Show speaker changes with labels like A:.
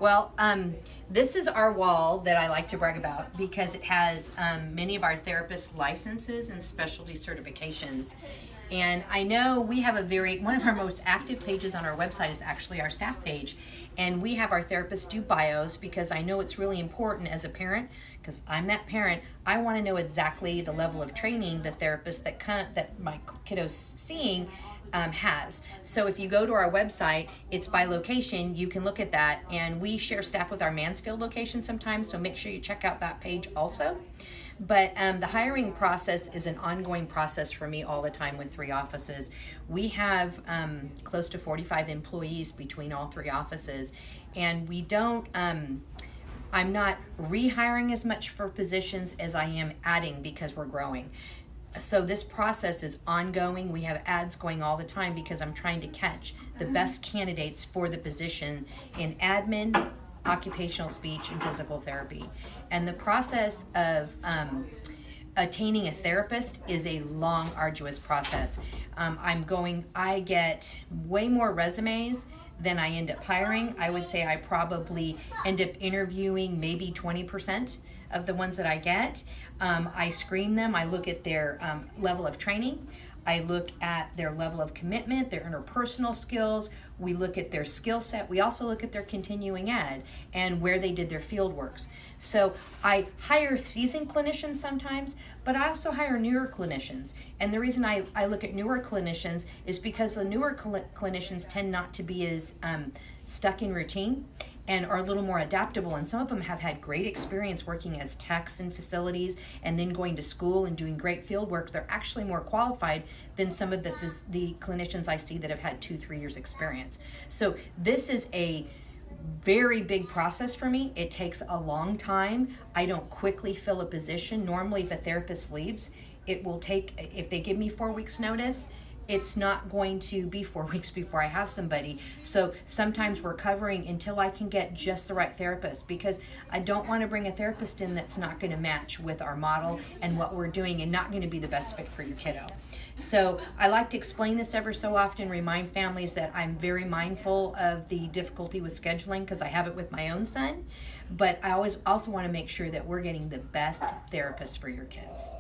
A: Well, this is our wall that I like to brag about because it has many of our therapist licenses and specialty certifications. And I know we have one of our most active pages on our website is actually our staff page. And we have our therapists do bios because I know it's really important as a parent, because I'm that parent. I want to know exactly the level of training the therapist that my kiddo's seeing has. So if you go to our website, it's by location. You can look at that, and we share staff with our Mansfield location sometimes, so make sure you check out that page also. But the hiring process is an ongoing process for me all the time with 3 offices. We have close to 45 employees between all 3 offices, and we don't I'm not rehiring as much for positions as I am adding because we're growing. So this process is ongoing. We have ads going all the time because I'm trying to catch the best candidates for the position in admin, occupational speech, and physical therapy. And the process of attaining a therapist is a long, arduous process. I get way more resumes than I end up hiring. I would say I probably end up interviewing maybe 20% of the ones that I get. I screen them. I look at their level of training. I look at their level of commitment, their interpersonal skills. We look at their skill set. We also look at their continuing ed and where they did their field works. So I hire seasoned clinicians sometimes, but I also hire newer clinicians. And the reason I look at newer clinicians is because the newer clinicians tend not to be as stuck in routine and are a little more adaptable. And some of them have had great experience working as techs in facilities and then going to school and doing great field work. They're actually more qualified than some of the clinicians I see that have had 2-3 years experience. So this is a very big process for me. It takes a long time. I don't quickly fill a position. Normally, if a therapist leaves, it will take, if they give me 4 weeks notice, it's not going to be 4 weeks before I have somebody. So sometimes we're covering until I can get just the right therapist, because I don't want to bring a therapist in that's not going to match with our model and what we're doing and not going to be the best fit for your kiddo. So I like to explain this ever so often, remind families that I'm very mindful of the difficulty with scheduling because I have it with my own son, but I always also want to make sure that we're getting the best therapist for your kids.